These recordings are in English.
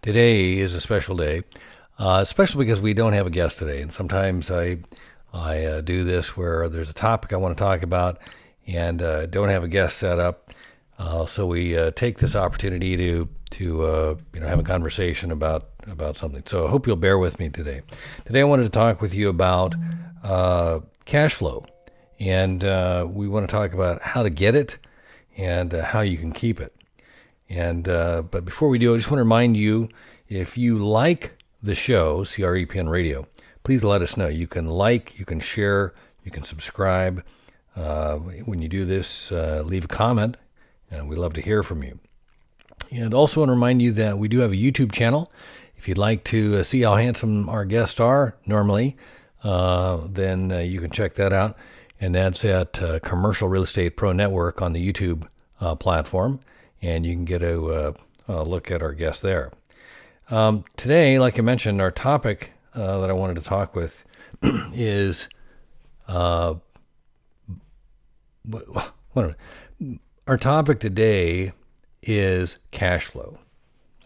Today is a special day, especially because we don't have a guest today. And sometimes I do this where there's a topic I want to talk about and don't have a guest set up. So we take this opportunity to have a conversation about something. So I hope you'll bear with me today. Today I wanted to talk with you about cash flow, and we want to talk about how to get it and how you can keep it. And but before we do, I just want to remind you, if you like the show, CREPN Radio, please let us know. You can like, you can share, you can subscribe. When you do this, leave a comment, and we'd love to hear from you. And also want to remind you that we do have a YouTube channel. If you'd like to see how handsome our guests are normally, then you can check that out. And that's at Commercial Real Estate Pro Network on the YouTube platform. And you can get a look at our guests there. Today, like I mentioned, our topic that I wanted to talk with is our topic today is cash flow.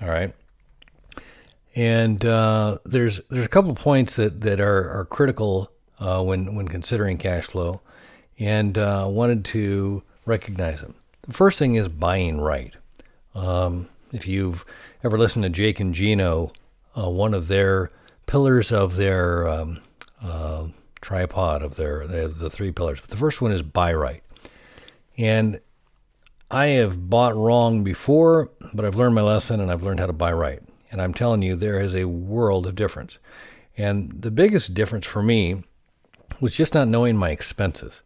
All right, and there's a couple of points that are critical when considering cash flow, and wanted to recognize them. The first thing is buying right. If you've ever listened to Jake and Gino, one of their pillars of their tripod of they have the three pillars, but the first one is buy right. And I have bought wrong before, but I've learned my lesson and I've learned how to buy right. And I'm telling you, there is a world of difference. And the biggest difference for me was just not knowing my expenses.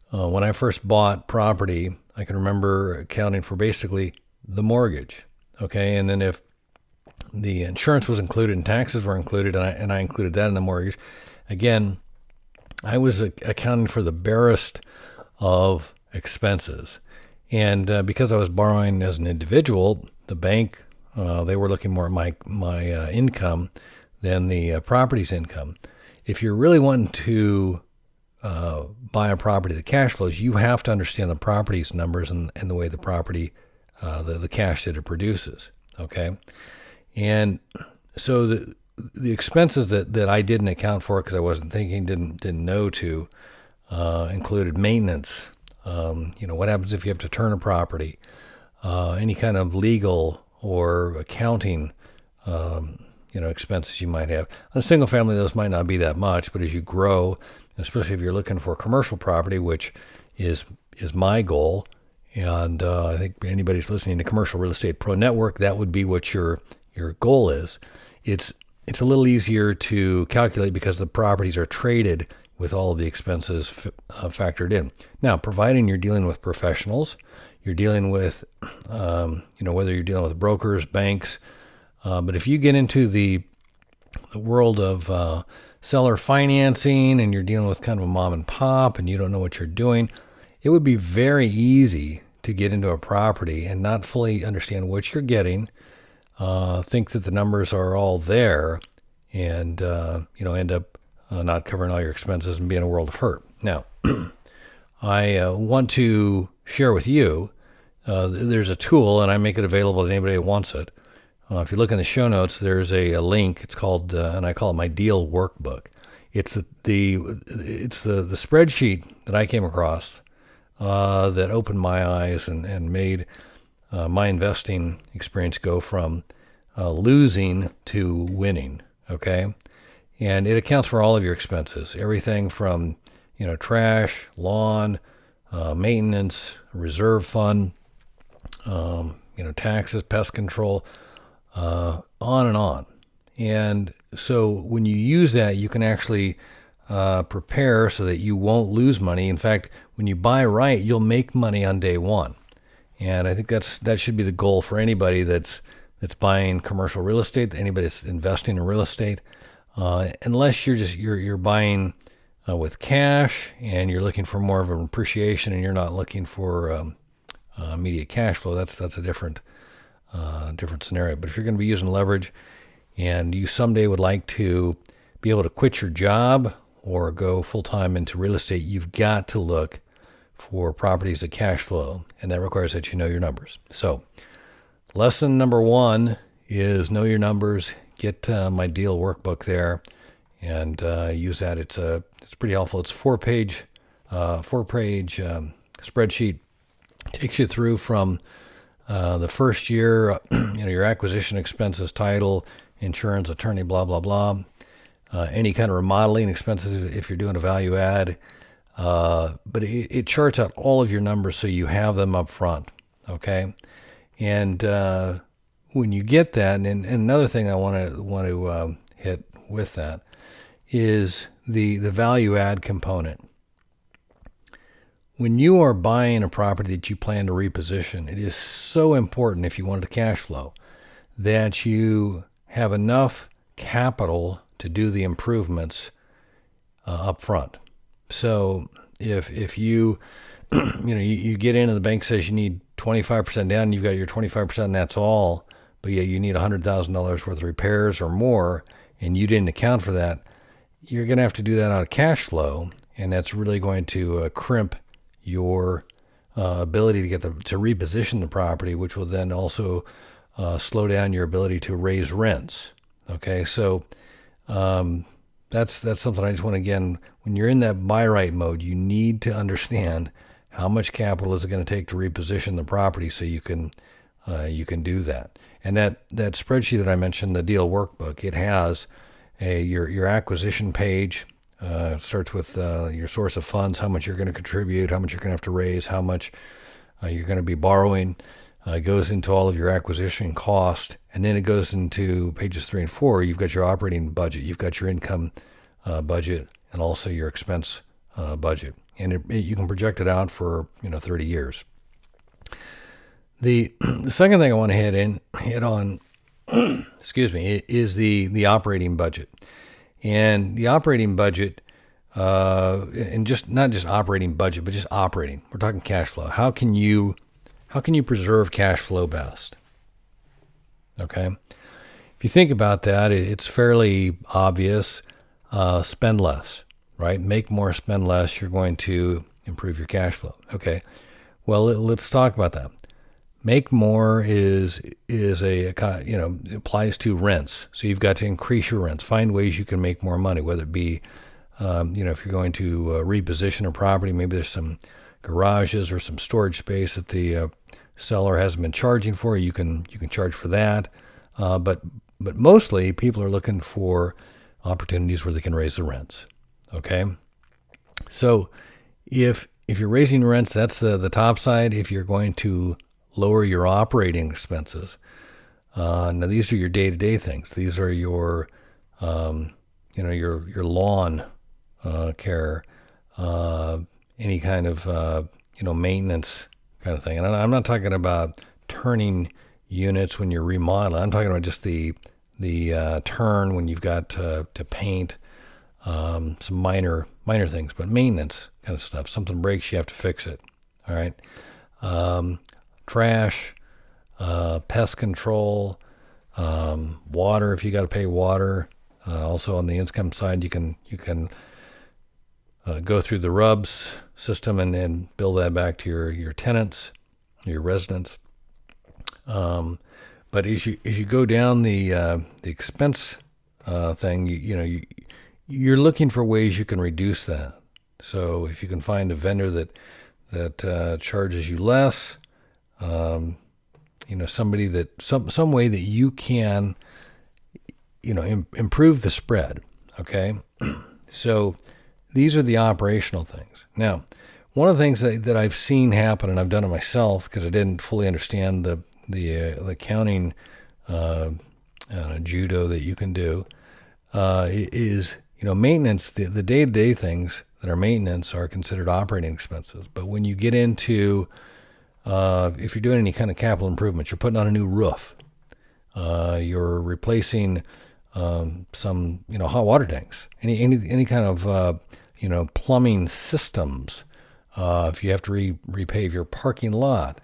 When I first bought property, I can remember accounting for basically the mortgage, okay? And then if the insurance was included and taxes were included, and I included that in the mortgage, again, I was accounting for the barest of expenses. And because I was borrowing as an individual, the bank, they were looking more at my income than the property's income. If you're really wanting to buy a property that cash flows, you have to understand the property's numbers and the way the property, the cash that it produces. Okay. And so the expenses that I didn't account for because I wasn't thinking, didn't know to, included maintenance. What happens if you have to turn a property, any kind of legal or accounting, expenses you might have. On a single family, those might not be that much, but as you grow, especially if you're looking for commercial property, which is my goal, and I think anybody's listening to Commercial Real Estate Pro Network, that would be what your goal is. It's a little easier to calculate because the properties are traded with all of the expenses factored in. Now, providing you're dealing with professionals, you're dealing with, whether you're dealing with brokers, banks, but if you get into the world of seller financing and you're dealing with kind of a mom and pop and you don't know what you're doing, it would be very easy to get into a property and not fully understand what you're getting, think that the numbers are all there, and end up not covering all your expenses and be in a world of hurt. Now, I want to share with you, there's a tool, and I make it available to anybody who wants it. If you look in the show notes, there's a link. It's called, and I call it my Deal Workbook. It's the spreadsheet that I came across that opened my eyes and made my investing experience go from losing to winning. Okay, and it accounts for all of your expenses, everything from trash, lawn, maintenance, reserve fund, taxes, pest control. On and on. And so when you use that, you can actually prepare so that you won't lose money. In fact, when you buy right, you'll make money on day one. And I think that should be the goal for anybody that's buying commercial real estate, anybody that's investing in real estate, unless you're buying with cash and you're looking for more of an appreciation and you're not looking for immediate cash flow. That's a different scenario. But if you're going to be using leverage and you someday would like to be able to quit your job or go full-time into real estate, you've got to look for properties that cash flow, and that requires that you know your numbers. So lesson number one is know your numbers. Get my Deal Workbook there, and use that. It's pretty helpful. It's four-page spreadsheet. Takes you through from the first year, your acquisition expenses, title, insurance, attorney, blah blah blah. Any kind of remodeling expenses if you're doing a value add. But it charts out all of your numbers so you have them up front. Okay, and when you get that, and another thing I want to hit with that is the value add component. When you are buying a property that you plan to reposition, it is so important, if you want to cash flow, that you have enough capital to do the improvements up front. So if you you get in and the bank says you need 25% down, and you've got your 25% and that's all, but yet you need $100,000 worth of repairs or more, and you didn't account for that, you're going to have to do that out of cash flow, and that's really going to crimp your ability to reposition the property, which will then also slow down your ability to raise rents. Okay, so that's something I just want to, again, when you're in that buy right mode, you need to understand how much capital is it going to take to reposition the property so you can do that. And that spreadsheet that I mentioned, the Deal Workbook, it has your acquisition page. Starts with your source of funds, how much you're going to contribute, how much you're going to have to raise, how much you're going to be borrowing. It goes into all of your acquisition cost, and then it goes into pages 3 and 4. You've got your operating budget, you've got your income budget, and also your expense budget. And you can project it out for 30 years. The second thing I want to hit on, excuse me, is the operating budget. And the operating budget, and just not just operating budget, but just operating. We're talking cash flow. How can you preserve cash flow best? Okay, if you think about that, it's fairly obvious. Spend less, right? Make more, spend less. You're going to improve your cash flow. Okay, well, let's talk about that. Make more is it applies to rents. So you've got to increase your rents. Find ways you can make more money, whether it be, if you're going to reposition a property, maybe there's some garages or some storage space that the seller hasn't been charging for. You can charge for that. But mostly people are looking for opportunities where they can raise the rents. Okay. So if you're raising rents, that's the top side. If you're going to lower your operating expenses. Now these are your day-to-day things. These are your lawn care, any kind of maintenance kind of thing. And I'm not talking about turning units when you're remodeling. I'm talking about just the turn when you've got to paint, some minor things, but maintenance kind of stuff. Something breaks, you have to fix it. All right. Trash, pest control, water, if you got to pay water. Also on the income side, you can go through the RUBS system and bill that back to your tenants, your residents. But as you go down the expense thing, you're looking for ways you can reduce that. So if you can find a vendor that charges you less, somebody that some way that you can improve the spread. Okay, so these are the operational things. Now, one of the things that I've seen happen, and I've done it myself because I didn't fully understand the accounting judo that you can do, is maintenance. The day-to-day things that are maintenance are considered operating expenses. But when you get into if you're doing any kind of capital improvements, you're putting on a new roof, you're replacing some hot water tanks, any kind of plumbing systems, if you have to repave your parking lot,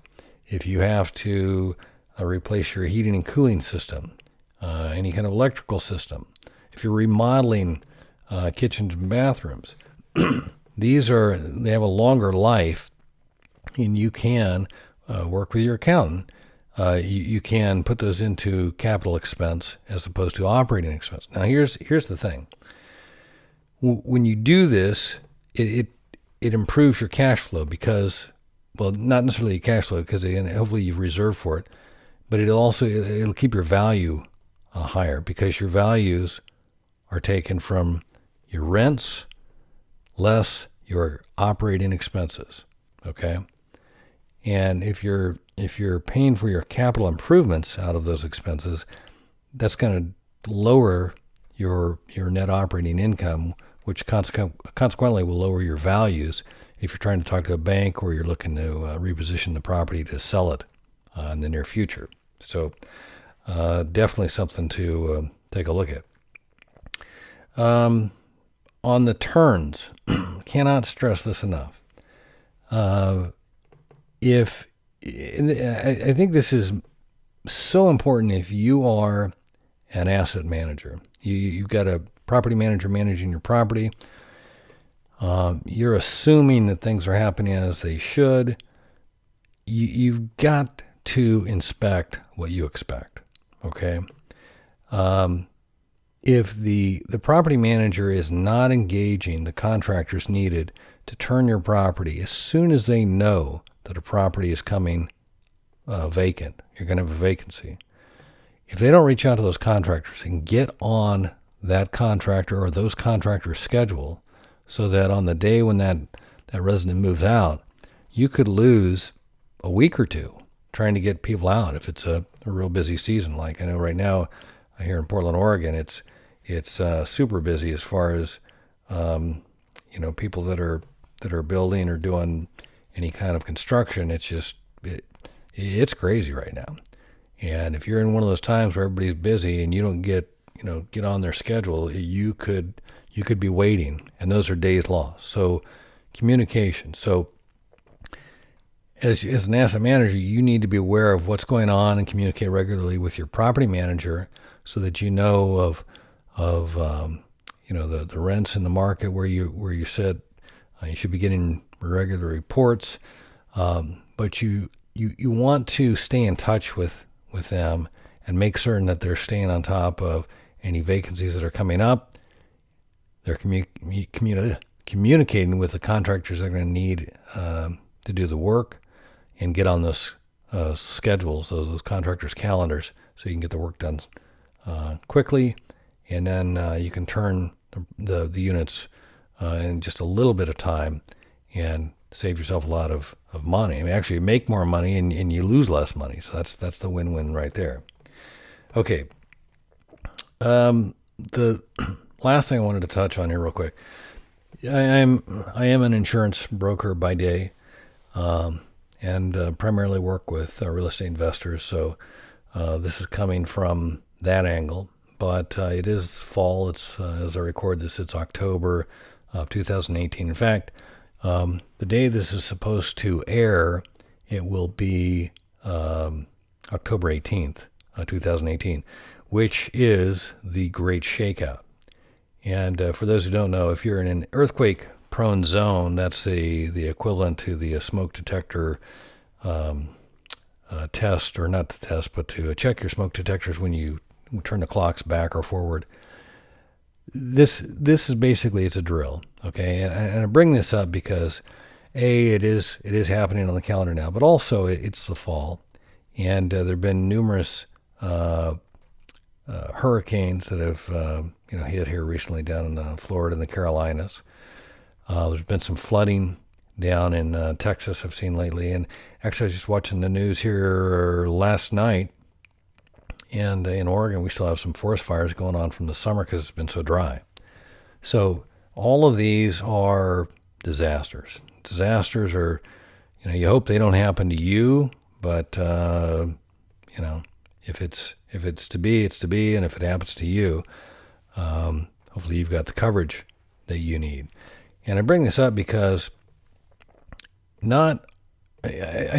if you have to replace your heating and cooling system, any kind of electrical system, if you're remodeling kitchens and bathrooms, they have a longer life. And you can work with your accountant you can put those into capital expense as opposed to operating expense. Now, here's the thing. When you do this, it improves your cash flow because, well, not necessarily cash flow because hopefully you've reserved for it, but it'll keep your value higher because your values are taken from your rents less your operating expenses. Okay, and if you're paying for your capital improvements out of those expenses, that's going to lower your net operating income, which consequently will lower your values if you're trying to talk to a bank or you're looking to reposition the property to sell it in the near future. So definitely something to take a look at. On the turns, cannot stress this enough. I think this is so important if you are an asset manager. You've got a property manager managing your property. You're assuming that things are happening as they should. You've got to inspect what you expect, okay? If the property manager is not engaging the contractors needed to turn your property as soon as they know that a property is coming vacant, you're going to have a vacancy. If they don't reach out to those contractors and get on that contractor or those contractors' schedule so that on the day when that resident moves out, you could lose a week or two trying to get people out if it's a real busy season. Like I know right now here in Portland, Oregon, it's super busy as far as people that are building or doing any kind of construction. It's just it's crazy right now. And if you're in one of those times where everybody's busy and you don't get on their schedule, you could be waiting, and those are days lost. So communication. So as an asset manager, you need to be aware of what's going on and communicate regularly with your property manager so that you know of the rents in the market where you said you should be getting regular reports. But you want to stay in touch with them and make certain that they're staying on top of any vacancies that are coming up. They're communicating with the contractors they're going to need to do the work and get on those schedules, those contractors' calendars, so you can get the work done quickly, and then you can turn the units in just a little bit of time and save yourself a lot of money. I mean, actually, you make more money and you lose less money. So that's the win-win right there. Okay. The last thing I wanted to touch on here real quick. I am an insurance broker by day, and primarily work with real estate investors. So this is coming from that angle. But it is fall. It's as I record this, it's October of 2018. In fact, the day this is supposed to air, it will be October 18th, 2018, which is the Great Shakeout. And for those who don't know, if you're in an earthquake-prone zone, that's the equivalent to the smoke detector test, or not the test, but to check your smoke detectors when you turn the clocks back or forward. This is basically, it's a drill, okay? And I bring this up because it is happening on the calendar now, but also it's the fall, and there have been numerous hurricanes that have hit here recently down in Florida and the Carolinas. There's been some flooding down in Texas I've seen lately, and actually I was just watching the news here last night. And in Oregon, we still have some forest fires going on from the summer because it's been so dry. So all of these are disasters. Disasters are, you hope they don't happen to you, but if it's to be, it's to be, and if it happens to you, hopefully you've got the coverage that you need. And I bring this up because I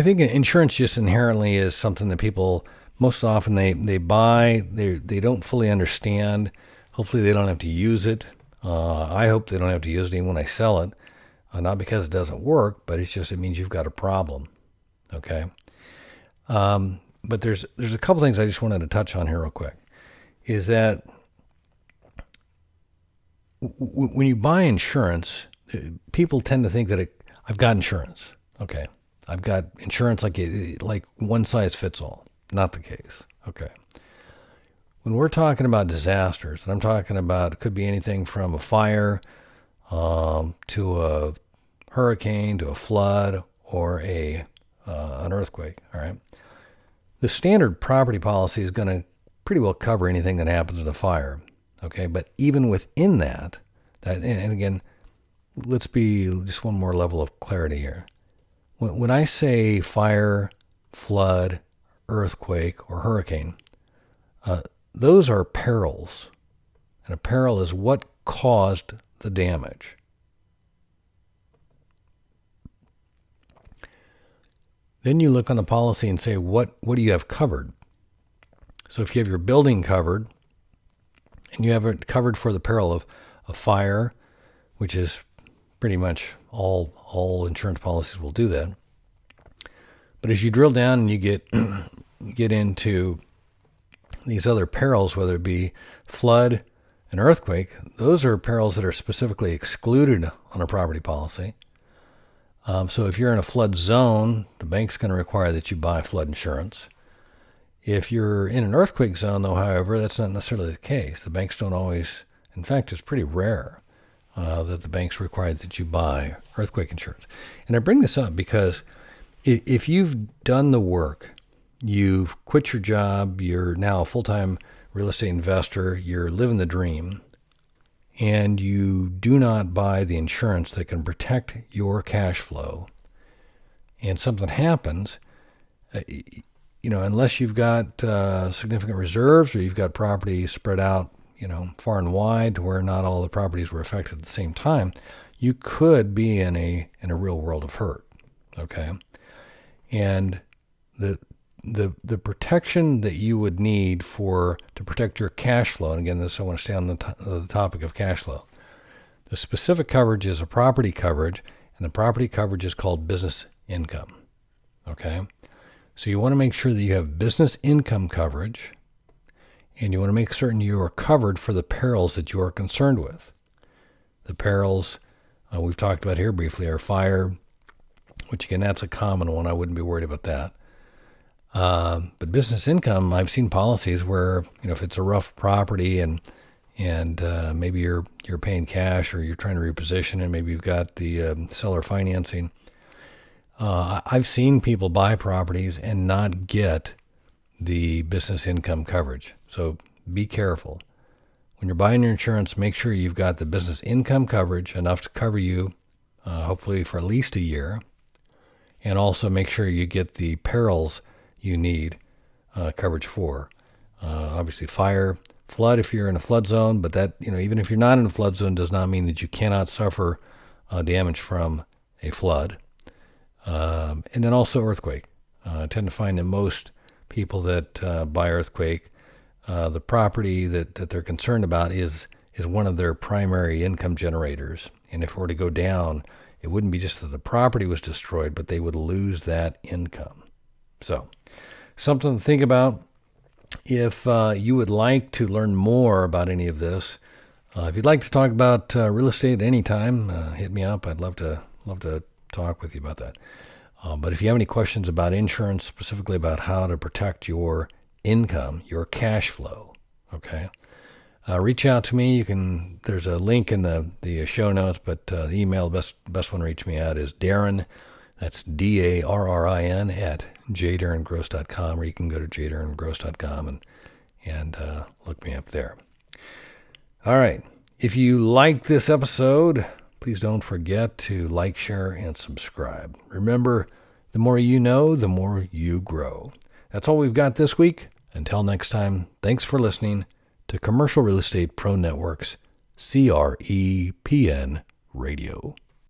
think insurance just inherently is something that people most often they buy, they don't fully understand. Hopefully they don't have to use it. I hope they don't have to use it even when I sell it. Not because it doesn't work, but it means you've got a problem. Okay. but there's a couple things I just wanted to touch on here real quick. Is that when you buy insurance, people tend to think that I've got insurance. Okay, I've got insurance like one size fits all. Not the case. Okay. When we're talking about disasters, and I'm talking about, it could be anything from a fire to a hurricane to a flood or an earthquake. All right. The standard property policy is going to pretty well cover anything that happens in a fire. Okay. But even within that, and again, let's be just one more level of clarity here. When I say fire, flood, earthquake, or hurricane, those are perils. And a peril is what caused the damage. Then you look on the policy and say, what do you have covered? So if you have your building covered, and you have it covered for the peril of a fire, which is pretty much all insurance policies will do that. But as you drill down and you get into these other perils, whether it be flood and earthquake, those are perils that are specifically excluded on a property policy. So if you're in a flood zone, the bank's going to require that you buy flood insurance. If you're in an earthquake zone, though, however, that's not necessarily the case. The banks don't always, in fact, it's pretty rare that the banks require that you buy earthquake insurance. And I bring this up because if you've done the work, you've quit your job, you're now a full-time real estate investor, you're living the dream, and you do not buy the insurance that can protect your cash flow, and something happens, unless you've got significant reserves or you've got property spread out, far and wide to where not all the properties were affected at the same time, you could be in a real world of hurt. Okay. And the protection that you would need to protect your cash flow, and again, I want to stay on the topic of cash flow. The specific coverage is a property coverage, and the property coverage is called business income. Okay? So you want to make sure that you have business income coverage, and you want to make certain you are covered for the perils that you are concerned with. The perils we've talked about here briefly are fire, which again, that's a common one. I wouldn't be worried about that. But business income, I've seen policies where, if it's a rough property and maybe you're paying cash or you're trying to reposition and maybe you've got the seller financing. I've seen people buy properties and not get the business income coverage. So be careful. When you're buying your insurance, make sure you've got the business income coverage enough to cover you, hopefully for at least a year. And also make sure you get the perils you need coverage for. Obviously fire, flood if you're in a flood zone, but that, even if you're not in a flood zone does not mean that you cannot suffer damage from a flood. And then also earthquake. I tend to find that most people that buy earthquake, the property that they're concerned about is one of their primary income generators. And if it were to go down, it wouldn't be just that the property was destroyed, but they would lose that income. So, something to think about. If you would like to learn more about any of this, if you'd like to talk about real estate anytime, hit me up. I'd love to talk with you about that. But if you have any questions about insurance, specifically about how to protect your income, your cash flow, okay, reach out to me. There's a link in the show notes, but the email, best one to reach me at is Darren. That's DARRIN at jdarrengross.com, or you can go to jdarrengross.com and look me up there. All right. If you like this episode, please don't forget to like, share, and subscribe. Remember, the more you know, the more you grow. That's all we've got this week. Until next time, thanks for listening to Commercial Real Estate Pro Network's CREPN Radio.